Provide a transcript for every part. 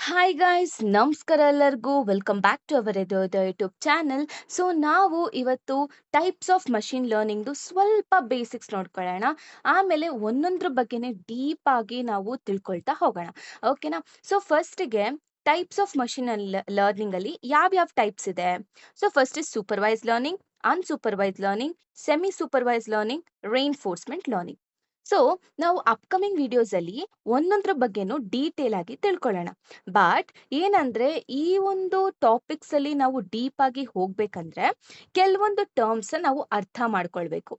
Hi guys, ನಮಸ್ಕಾರ ಎಲ್ಲರಿಗೂ. Welcome back to our YouTube channel. So ನಾವು ಇವತ್ತು ಟೈಪ್ಸ್ ಆಫ್ ಮಷಿನ್ ಲರ್ನಿಂಗ್ದು ಸ್ವಲ್ಪ ಬೇಸಿಕ್ಸ್ ನೋಡ್ಕೊಳ್ಳೋಣ. ಆಮೇಲೆ ಒಂದೊಂದ್ರ ಬಗ್ಗೆನೇ ಡೀಪ್ ಆಗಿ ನಾವು ತಿಳ್ಕೊಳ್ತಾ ಹೋಗೋಣ. ಓಕೆನಾ? ಸೊ ಫಸ್ಟಿಗೆ ಟೈಪ್ಸ್ ಆಫ್ ಮಷಿನ್ ಲರ್ನಿಂಗ್ ಅಲ್ಲಿ ಯಾವ್ಯಾವ ಟೈಪ್ಸ್ ಇದೆ? So first is supervised learning, unsupervised learning, semi supervised learning, reinforcement learning. So ನಾವು ಅಪ್ಕಮಿಂಗ್ ವಿಡಿಯೋಸ್ ಅಲ್ಲಿ ಒಂದೊಂದ್ರ ಬಗ್ಗೆನೂ ಡೀಟೇಲ್ ಆಗಿ ತಿಳ್ಕೊಳ್ಳೋಣ. ಬಟ್ ಏನಂದ್ರೆ ಈ ಒಂದು ಟಾಪಿಕ್ಸ್ ಅಲ್ಲಿ ನಾವು ಡೀಪ್ ಆಗಿ ಹೋಗ್ಬೇಕಂದ್ರೆ ಕೆಲವೊಂದು ಟರ್ಮ್ಸ್ ನಾವು ಅರ್ಥ ಮಾಡ್ಕೊಳ್ಬೇಕು.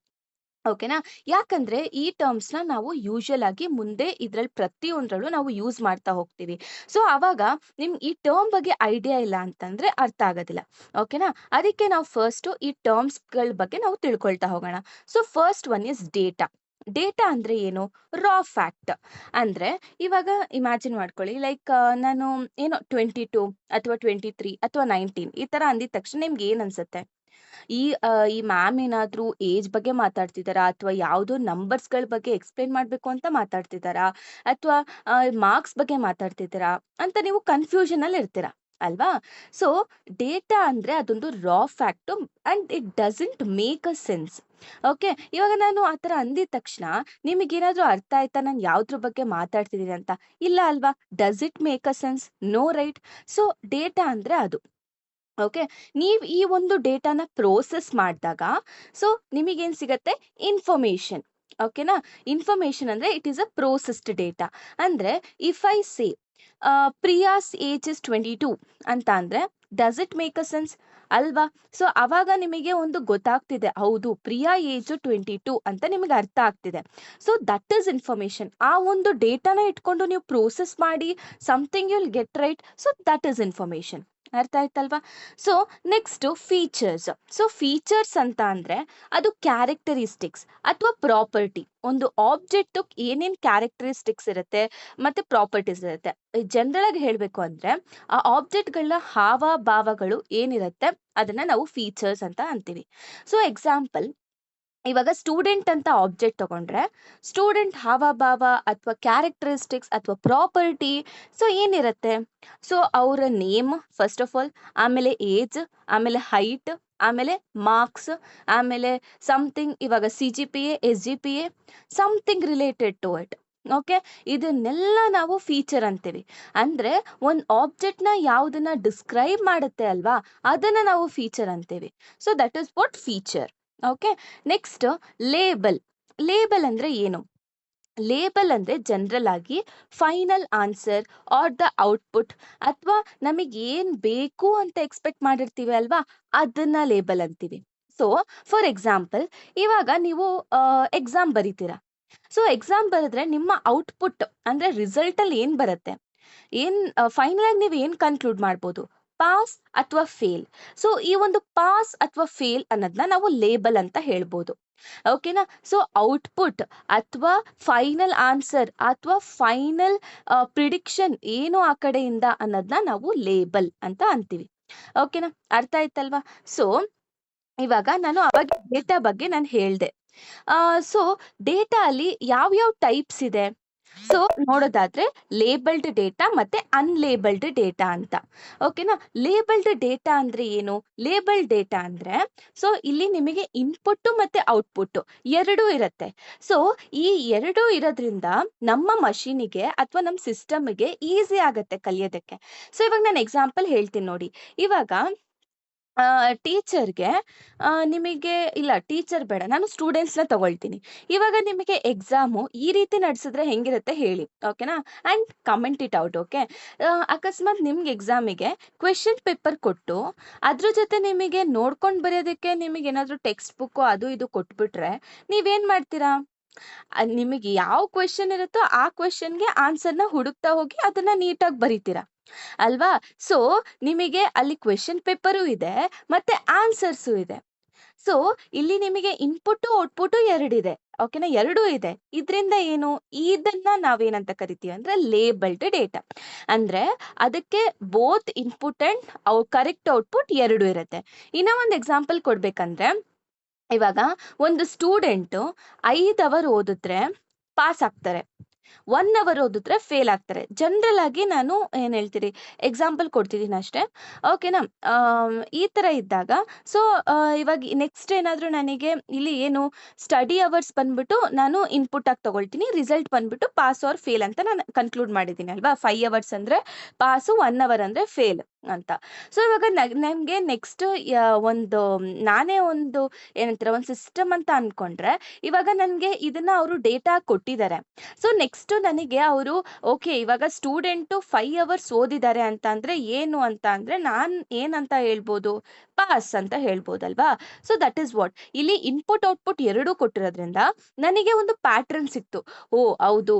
ಓಕೆನಾ? ಯಾಕಂದ್ರೆ ಈ ಟರ್ಮ್ಸ್ ನಾವು ಯೂಶುವಲ್ ಆಗಿ ಮುಂದೆ ಇದ್ರಲ್ಲಿ ಪ್ರತಿಯೊಂದ್ರಲ್ಲೂ ನಾವು ಯೂಸ್ ಮಾಡ್ತಾ ಹೋಗ್ತೀವಿ. ಸೊ ಅವಾಗ ಈ ಟರ್ಮ್ ಬಗ್ಗೆ ಐಡಿಯಾ ಇಲ್ಲ ಅಂತಂದ್ರೆ ಅರ್ಥ ಆಗೋದಿಲ್ಲ. ಓಕೆನಾ? ಅದಕ್ಕೆ ನಾವು ಫಸ್ಟ್ ಈ ಟರ್ಮ್ಸ್ ಗಳ ಬಗ್ಗೆ ನಾವು ತಿಳ್ಕೊಳ್ತಾ ಹೋಗೋಣ. So first one is data. Data ಅಂದ್ರೆ ಏನು? ರಾ ಫ್ಯಾಕ್ಟ್. ಅಂದ್ರೆ ಇವಾಗ ಇಮ್ಯಾಜಿನ್ ಮಾಡ್ಕೊಳ್ಳಿ, ಲೈಕ್ ನಾನು ಏನೋ 22 ಅಥವಾ 23 ಅಥವಾ 19 ಈ ತರ ಅಂದಿದ ತಕ್ಷಣ ನಿಮ್ಗೆ ಏನ್ ಅನ್ಸುತ್ತೆ? ಈ ಮ್ಯಾಮ್ ಏನಾದ್ರೂ ಏಜ್ ಬಗ್ಗೆ ಮಾತಾಡ್ತಿದಾರಾ, ಅಥವಾ ಯಾವ್ದೋ ನಂಬರ್ಸ್ ಗಳ ಬಗ್ಗೆ ಎಕ್ಸ್ಪ್ಲೇನ್ ಮಾಡ್ಬೇಕು ಅಂತ ಮಾತಾಡ್ತಿದಾರಾ, ಅಥವಾ ಮಾರ್ಕ್ಸ್ ಬಗ್ಗೆ ಮಾತಾಡ್ತಿದ್ದೀರಾ ಅಂತ ನೀವು ಕನ್ಫ್ಯೂಷನ್ ಅಲ್ಲಿ ಇರ್ತೀರಾ ಅಲ್ವಾ? ಸೊ ಡೇಟಾ ಅಂದ್ರೆ ಅದೊಂದು raw fact and it doesn't make a sense. Okay, ಇವಾಗ ನಾನು ಆತರ ಅಂದಿದ ತಕ್ಷಣ ನಿಮಗೇನಾದ್ರೂ ಅರ್ಥ ಆಯ್ತಾ ನಾನು ಯಾವ್ದ್ರ ಬಗ್ಗೆ ಮಾತಾಡ್ತಿದ್ದೀನಿ ಅಂತ? ಇಲ್ಲ ಅಲ್ವಾ? Does it make a sense? No, right? So data ಅಂದ್ರೆ ಅದು. ಓಕೆ, ನೀವು ಈ ಒಂದು ಡೇಟಾನ ಪ್ರೋಸೆಸ್ ಮಾಡಿದಾಗ ಸೊ ನಿಮಗೇನ್ ಸಿಗತ್ತೆ? ಇನ್ಫಾರ್ಮೇಶನ್. ಓಕೆನಾ? ಇನ್ಫಾರ್ಮೇಶನ್ ಅಂದ್ರೆ it is a processed data. ಅಂದ್ರೆ if I say Priya's age is 22 ಅಂತ ಅಂದ್ರೆ does it make a sense? ಅಲ್ವಾ? ಸೊ ಅವಾಗ ನಿಮಗೆ ಒಂದು ಗೊತ್ತಾಗ್ತಿದೆ, ಹೌದು ಪ್ರಿಯಾ ಏಜ್ 22 ಅಂತ ನಿಮಗೆ ಅರ್ಥ ಆಗ್ತಿದೆ. So that is information. ಆ ಒಂದು ಡೇಟಾನ ಇಟ್ಕೊಂಡು ನೀವು ಪ್ರೋಸೆಸ್ ಮಾಡಿ something you'll get right. So that is information. ಅರ್ಥ ಆಯ್ತಲ್ವಾ? So next features. So features ಅಂತ ಅಂದ್ರೆ ಅದು ಕ್ಯಾರೆಕ್ಟರಿಸ್ಟಿಕ್ಸ್ ಅಥವಾ ಪ್ರಾಪರ್ಟಿ. ಒಂದು ಆಬ್ಜೆಕ್ಟ್ ಏನೇನ್ ಕ್ಯಾರೆಕ್ಟರಿಸ್ಟಿಕ್ಸ್ ಇರುತ್ತೆ ಮತ್ತೆ ಪ್ರಾಪರ್ಟೀಸ್ ಇರುತ್ತೆ. ಜನರಲ್ ಆಗಿ ಹೇಳ್ಬೇಕು ಅಂದ್ರೆ ಆ ಆಬ್ಜೆಕ್ಟ್ಗಳ ಹಾವಭಾವಗಳು ಏನಿರುತ್ತೆ ಅದನ್ನ ನಾವು ಫೀಚರ್ಸ್ ಅಂತ ಅಂತೀವಿ. ಸೊ ಎಕ್ಸಾಂಪಲ್, ಇವಾಗ ಸ್ಟೂಡೆಂಟ್ ಅಂತ ಆಬ್ಜೆಕ್ಟ್ ತಗೊಂಡ್ರೆ ಸ್ಟೂಡೆಂಟ್ ಹಾವಭಾವ ಅಥವಾ ಕ್ಯಾರೆಕ್ಟರಿಸ್ಟಿಕ್ಸ್ ಅಥವಾ ಪ್ರಾಪರ್ಟಿ ಸೊ ಏನಿರುತ್ತೆ? ಸೊ ಅವರ ನೇಮ್ ಫಸ್ಟ್ ಆಫ್ ಆಲ್, ಆಮೇಲೆ ಏಜ್, ಆಮೇಲೆ ಹೈಟ್, ಆಮೇಲೆ ಮಾರ್ಕ್ಸ್, ಆಮೇಲೆ ಸಮಥಿಂಗ್ ಇವಾಗ CGPA, SGPA, something related to it. Okay, ಇದನ್ನೆಲ್ಲ ನಾವು ಫೀಚರ್ ಅಂತೀವಿ. ಅಂದ್ರೆ ಒಂದು ಆಬ್ಜೆಕ್ಟ್ ನ ಯಾವ್ದನ್ನ ಡಿಸ್ಕ್ರೈಬ್ ಮಾಡುತ್ತೆ ಅಲ್ವಾ, ಅದನ್ನ ನಾವು ಫೀಚರ್ ಅಂತೀವಿ. So that is what feature. Okay, next label. Label ಅಂದ್ರೆ ಏನು? ಲೇಬಲ್ ಅಂದ್ರೆ ಜನರಲ್ ಆಗಿ final answer are the output, ಅಥವಾ ನಮಗೆ ಏನ್ ಬೇಕು ಅಂತ ಎಕ್ಸ್ಪೆಕ್ಟ್ ಮಾಡಿರ್ತೀವಿ ಅಲ್ವಾ, ಅದನ್ನ ಲೇಬಲ್ ಅಂತೀವಿ. ಸೊ ಫಾರ್ ಎಕ್ಸಾಂಪಲ್, ಇವಾಗ ನೀವು ಎಕ್ಸಾಮ್ ಬರೀತೀರಾ. ಸೊ ಎಕ್ಸಾಮ್ ಬರೆದ್ರೆ ನಿಮ್ಮ ಔಟ್ಪುಟ್ ಅಂದ್ರೆ ರಿಸಲ್ಟ್ ಅಲ್ಲಿ ಏನ್ ಬರುತ್ತೆ? ಏನ್ ಫೈನಲ್ ಆಗಿ ನೀವು ಏನ್ ಕನ್ಕ್ಲೂಡ್ ಮಾಡ್ಬೋದು? ಪಾಸ್ ಅಥವಾ ಫೇಲ್. ಸೊ ಈ ಒಂದು ಪಾಸ್ ಅಥವಾ ಫೇಲ್ ಅನ್ನೋದನ್ನ ನಾವು ಲೇಬಲ್ ಅಂತ ಹೇಳ್ಬೋದು. ಓಕೆನಾ? ಸೊ ಔಟ್ಪುಟ್ ಅಥವಾ ಫೈನಲ್ ಆನ್ಸರ್ ಅಥವಾ ಫೈನಲ್ ಪ್ರಿಡಿಕ್ಷನ್ ಏನು ಆ ಕಡೆಯಿಂದ ಅನ್ನೋದನ್ನ ನಾವು ಲೇಬಲ್ ಅಂತ ಅಂತೀವಿ. ಓಕೆನಾ? ಅರ್ಥ ಆಯ್ತಲ್ವಾ? ಸೊ ಇವಾಗ ನಾನು ಅವಾಗ ಡೇಟಾ ಬಗ್ಗೆ ನಾನು ಹೇಳ್ದೆ. ಸೊ ಡೇಟಾ ಅಲ್ಲಿ ಯಾವ್ಯಾವ ಟೈಪ್ಸ್ ಇದೆ? ಸೊ ನೋಡೋದಾದ್ರೆ ಲೇಬಲ್ಡ್ ಡೇಟಾ ಮತ್ತೆ ಅನ್ಲೇಬಲ್ಡ್ ಡೇಟಾ ಅಂತ. ಓಕೆನಾ? ಲೇಬಲ್ಡ್ ಡೇಟಾ ಅಂದ್ರೆ ಏನು? ಲೇಬಲ್ಡ್ ಡೇಟಾ ಅಂದ್ರೆ ಸೊ ಇಲ್ಲಿ ನಿಮಗೆ ಇನ್ಪುಟ್ ಮತ್ತೆ ಔಟ್ಪುಟ್ ಎರಡೂ ಇರುತ್ತೆ. ಸೊ ಈ ಎರಡೂ ಇರೋದ್ರಿಂದ ನಮ್ಮ ಮಷೀನಿಗೆ ಅಥವಾ ನಮ್ಮ ಸಿಸ್ಟಮ್ಗೆ ಈಸಿ ಆಗತ್ತೆ ಕಲಿಯೋದಕ್ಕೆ. ಸೊ ಇವಾಗ ನಾನು ಎಕ್ಸಾಂಪಲ್ ಹೇಳ್ತೀನಿ ನೋಡಿ. ಇವಾಗ ಟೀಚರ್ಗೆ ನಿಮಗೆ ಇಲ್ಲ, ಟೀಚರ್ ಬೇಡ, ನಾನು ಸ್ಟೂಡೆಂಟ್ಸ್‌ನ ತಗೊಳ್ತೀನಿ. ಇವಾಗ ನಿಮಗೆ ಎಕ್ಸಾಮು ಈ ರೀತಿ ನಡೆಸಿದ್ರೆ ಹೆಂಗಿರುತ್ತೆ ಹೇಳಿ? ಓಕೆನಾ? And comment it out. Okay? ಅಕಸ್ಮಾತ್ ನಿಮ್ಗೆ ಎಕ್ಸಾಮಿಗೆ ಕ್ವೆಶ್ಚನ್ ಪೇಪರ್ ಕೊಟ್ಟು, ಅದ್ರ ಜೊತೆ ನಿಮಗೆ ನೋಡ್ಕೊಂಡು ಬರೆಯೋದಕ್ಕೆ ನಿಮಗೇನಾದ್ರೂ ಟೆಕ್ಸ್ಟ್ ಬುಕ್ಕು ಅದು ಇದು ಕೊಟ್ಬಿಟ್ರೆ, ನೀವೇನ್ ಮಾಡ್ತೀರಾ? ನಿಮಗೆ ಯಾವ ಕ್ವೆಶ್ಚನ್ ಇರುತ್ತೋ ಆ ಕ್ವೆಶ್ಚನ್‌ಗೆ ಆನ್ಸರ್‌ನ ಹುಡುಕ್ತಾ ಹೋಗಿ ಅದನ್ನ ನೀಟಾಗಿ ಬರೀತೀರಾ. ಅಲ್ವಾ? ಸೊ ನಿಮಗೆ ಅಲ್ಲಿ ಕ್ವೆಶ್ಚನ್ ಪೇಪರು ಇದೆ ಮತ್ತೆ ಆನ್ಸರ್ಸು ಇದೆ. ಸೊ ಇಲ್ಲಿ ನಿಮಗೆ ಇನ್ಪುಟ್ ಔಟ್ಪುಟ್ ಎರಡಿದೆ. ಓಕೆನಾ? ಎರಡೂ ಇದೆ. ಇದ್ರಿಂದ ಏನು? ಇದನ್ನ ನಾವೇನಂತ ಕರಿತೀವಿ ಅಂದ್ರೆ ಲೇಬಲ್ಡ್ ಡೇಟಾ. ಅಂದ್ರೆ ಅದಕ್ಕೆ both input and correct output ಎರಡು ಇರುತ್ತೆ. ಇನ್ನ ಒಂದು ಎಕ್ಸಾಂಪಲ್ ಕೊಡ್ಬೇಕಂದ್ರೆ, ಇವಾಗ ಒಂದು ಸ್ಟೂಡೆಂಟ್ 5 ಅವರ್ ಓದಿದ್ರೆ ಪಾಸ್ ಆಗ್ತಾರೆ. 1 ಅವರ್ ಓದಿದ್ರೆ ಫೇಲ್ ಆಗ್ತಾರೆ. ಜನರಲ್ ಆಗಿ ನಾನು ಏನ್ ಹೇಳ್ತೀರಿ ಎಕ್ಸಾಂಪಲ್ ಕೊಡ್ತಿದ್ದೀನಿ ಅಷ್ಟೇ. ಓಕೆನಾ? ಈ ತರ ಇದ್ದಾಗ ಸೊ ಇವಾಗ ನೆಕ್ಸ್ಟ್ ಏನಾದ್ರು ನನಗೆ ಇಲ್ಲಿ ಏನು ಸ್ಟಡಿ ಅವರ್ಸ್ ಬಂದ್ಬಿಟ್ಟು ನಾನು ಇನ್‌ಪುಟ್ ಆಗಿ ತಗೊಳ್ತೀನಿ. ರಿಸಲ್ಟ್ ಬಂದ್ಬಿಟ್ಟು ಪಾಸ್ ಆರ್ ಫೇಲ್ ಅಂತ ನಾನು ಕನ್ಕ್ಲೂಡ್ ಮಾಡಿದ್ದೀನಿ ಅಲ್ವಾ? 5 ಅವರ್ಸ್ ಅಂದ್ರೆ ಪಾಸು, 1 ಅವರ್ ಅಂದ್ರೆ ಫೇಲ್ ಅಂತ. ಸೊ ಇವಾಗ ನಮ್ಗೆ ನೆಕ್ಸ್ಟ್ ಒಂದು ನಾನೇ ಒಂದು ಏನಂತಾರೆ ಒಂದು ಸಿಸ್ಟಮ್ ಅಂತ ಅನ್ಕೊಂಡ್ರೆ, ಇವಾಗ ನನ್ಗೆ ಇದನ್ನ ಅವರು ಡೇಟಾ ಕೊಟ್ಟಿದ್ದಾರೆ. ಸೊ ನೆಕ್ಸ್ಟ್ ನನಗೆ ಅವರು ಓಕೆ ಇವಾಗ ಸ್ಟೂಡೆಂಟು 5 ಅವರ್ಸ್ ಓದಿದ್ದಾರೆ ಅಂತ ಅಂದ್ರೆ ಏನು ಅಂತ ಅಂದ್ರೆ ನಾನ್ ಏನಂತ ಹೇಳ್ಬೋದು? ಪಾಸ್ ಅಂತ ಹೇಳ್ಬೋದಲ್ವಾ? So that is what. ಇಲ್ಲಿ ಇನ್ಪುಟ್, ಔಟ್‌ಪುಟ್ ಎರಡೂ ಕೊಟ್ಟಿರೋದ್ರಿಂದ ನನಗೆ ಒಂದು ಪ್ಯಾಟರ್ನ್ ಸಿಕ್ತು. ಓಹ್! ಹೌದು.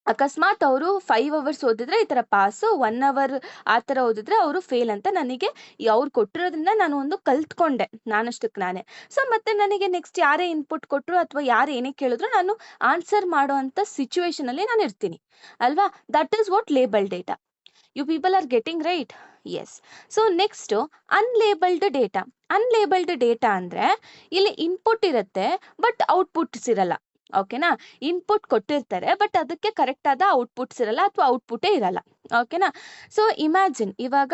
ಅಕಸ್ಮಾತ್ ಅವರು 5 ಅವರ್ಸ್ ಓದಿದ್ರೆ ಈ ತರ ಪಾಸು, 1 ಅವರ್ ಆ ತರ ಓದಿದ್ರೆ ಅವರು ಫೇಲ್ ಅಂತ ನನಗೆ ಅವ್ರು ಕೊಟ್ಟಿರೋದ್ರಿಂದ ನಾನು ಒಂದು ಕಲ್ತ್ಕೊಂಡೆ ನಾನಷ್ಟಕ್ಕೆ ನಾನೇ. ಸೊ ಮತ್ತೆ ನನಗೆ ನೆಕ್ಸ್ಟ್ ಯಾರೇ ಇನ್ಪುಟ್ ಕೊಟ್ರು ಅಥವಾ ಯಾರು ಏನೇ ಕೇಳಿದ್ರು ನಾನು ಆನ್ಸರ್ ಮಾಡುವಂತ ಸಿಚುವೇಶನ್ ಅಲ್ಲಿ ನಾನು ಇರ್ತೀನಿ ಅಲ್ವಾ? That is what label data. You people are getting right? Yes. So next unlabelled data. Unlabelled data ಅಂದ್ರೆ ಇಲ್ಲಿ ಇನ್ಪುಟ್ ಇರುತ್ತೆ ಬಟ್ ಔಟ್‌ಪುಟ್ಸ್ ಇರಲ್ಲ. ಓಕೆನಾ? ಇನ್ಪುಟ್ ಕೊಟ್ಟಿರ್ತಾರೆ ಬಟ್ ಅದಕ್ಕೆ ಕರೆಕ್ಟ್ ಆದ ಔಟ್‌ಪುಟ್ಸ್ ಇರಲ್ಲ ಅಥವಾ ಔಟ್‌ಪುಟ್ಟೇ ಇರಲ್ಲ. ಓಕೆನಾ? ಸೊ ಇಮ್ಯಾಜಿನ್ ಇವಾಗ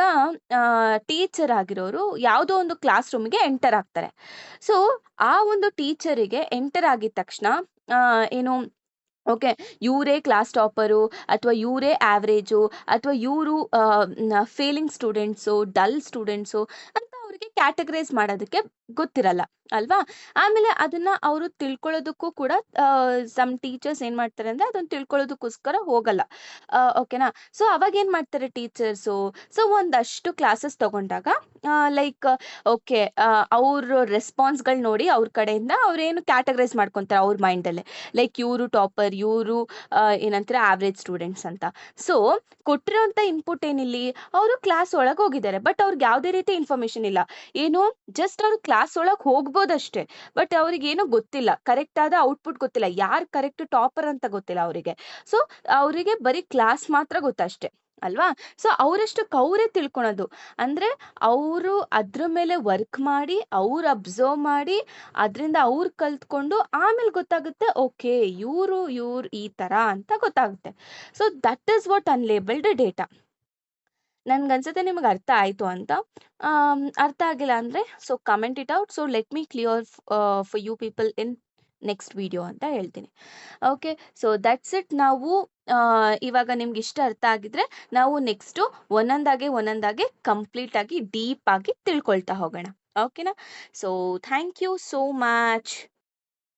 ಟೀಚರ್ ಆಗಿರೋರು ಯಾವುದೋ ಒಂದು ಕ್ಲಾಸ್ ರೂಮ್‌ಗೆ ಎಂಟರ್ ಆಗ್ತಾರೆ. ಸೊ ಆ ಒಂದು ಟೀಚರಿಗೆ ಎಂಟರ್ ಆಗಿದ ತಕ್ಷಣ ಏನು ಓಕೆ. ಇವ್ರೇ ಕ್ಲಾಸ್ ಟಾಪರು ಅಥವಾ ಇವ್ರೇ ಆವರೇಜು ಅಥವಾ ಇವ್ರು ಫೇಲಿಂಗ್ ಸ್ಟೂಡೆಂಟ್ಸು, ಡಲ್ ಸ್ಟೂಡೆಂಟ್ಸು ಅಂತ ಅವ್ರಿಗೆ ಕ್ಯಾಟಗರೈಸ್ ಮಾಡೋದಕ್ಕೆ ಗೊತ್ತಿರಲ್ಲ ಅಲ್ವಾ? ಆಮೇಲೆ ಅದನ್ನ ಅವರು ತಿಳ್ಕೊಳ್ಳೋದಕ್ಕೂ ಕೂಡ ಸಮ್ ಟೀಚರ್ಸ್ ಏನ್ ಮಾಡ್ತಾರೆ ಅಂದ್ರೆ ಅದನ್ನ ತಿಳ್ಕೊಳ್ಳೋದಕ್ಕೋಸ್ಕರ ಹೋಗಲ್ಲ. ಓಕೆನಾ? ಸೊ ಅವಾಗೇನ್ ಮಾಡ್ತಾರೆ ಟೀಚರ್ಸು? ಸೊ ಒಂದಷ್ಟು ಕ್ಲಾಸಸ್ ತಗೊಂಡಾಗ ಲೈಕ್ ಓಕೆ ಅವ್ರ ರೆಸ್ಪಾನ್ಸ್‌ಗಳು ನೋಡಿ ಅವ್ರ ಕಡೆಯಿಂದ ಅವ್ರೇನು ಕ್ಯಾಟಗರೈಸ್ ಮಾಡ್ಕೊಂತಾರೆ ಅವ್ರ ಮೈಂಡಲ್ಲೇ. ಲೈಕ್ ಇವರು ಟಾಪರ್, ಇವರು ಏನಂತಾರೆ ಆವರೇಜ್ ಸ್ಟೂಡೆಂಟ್ಸ್ ಅಂತ. ಸೊ ಕೊಟ್ಟಿರೋಂಥ ಇನ್ಪುಟ್ ಏನಿಲ್ಲಿ? ಅವರು ಕ್ಲಾಸ್ ಒಳಗೆ ಹೋಗಿದ್ದಾರೆ. ಬಟ್ ಅವ್ರಿಗೆ ಯಾವುದೇ ರೀತಿ ಇನ್ಫಾರ್ಮೇಶನ್ ಇಲ್ಲ. ಏನು ಜಸ್ಟ್ ಅವ್ರು ಕ್ಲಾಸ್ ಒಳಗೆ ಹೋಗ್ಬೋದಷ್ಟೇ. ಬಟ್ ಅವ್ರಿಗೇನು ಗೊತ್ತಿಲ್ಲ. ಕರೆಕ್ಟ್ ಆದ ಔಟ್‌ಪುಟ್ ಗೊತ್ತಿಲ್ಲ. ಯಾರು ಕರೆಕ್ಟ್ ಟಾಪರ್ ಅಂತ ಗೊತ್ತಿಲ್ಲ ಅವರಿಗೆ. ಸೊ ಅವರಿಗೆ ಬರೀ ಕ್ಲಾಸ್ ಮಾತ್ರ ಗೊತ್ತಷ್ಟೇ. ಅಲ್ವಾ? ಸೊ ಅವರಷ್ಟಕ್ಕೆ ಅವರೇ ತಿಳ್ಕೊಳೋದು. ಅಂದ್ರೆ ಅವರು ಅದ್ರ ಮೇಲೆ ವರ್ಕ್ ಮಾಡಿ, ಅವ್ರು ಅಬ್ಸರ್ವ್ ಮಾಡಿ, ಅದ್ರಿಂದ ಅವ್ರು ಕಲ್ತ್ಕೊಂಡು ಆಮೇಲೆ ಗೊತ್ತಾಗುತ್ತೆ ಓಕೆ ಇವ್ರು ಈ ತರ ಅಂತ ಗೊತ್ತಾಗುತ್ತೆ. So that is what unlabelled data. ನನ್ಗನ್ಸುತ್ತೆ ನಿಮಗೆ ಅರ್ಥ ಆಯ್ತು ಅಂತ. ಅರ್ಥ ಆಗಿಲ್ಲ ಅಂದ್ರೆ so comment it out. So let me clear for you people in next video ಅಂತ ಹೇಳ್ತೀನಿ. ಓಕೆ. So that's it. ನಾವು ಇವಾಗ ನಿಮ್ಗೆ ಇಷ್ಟ ಅರ್ಥ ಆಗಿದ್ರೆ ನಾವು ನೆಕ್ಸ್ಟು ಒಂದೊಂದಾಗೆ ಕಂಪ್ಲೀಟ್ ಆಗಿ ಡೀಪ್ ಆಗಿ ತಿಳ್ಕೊಳ್ತಾ ಹೋಗೋಣ. ಓಕೆನಾ? So thank you so much.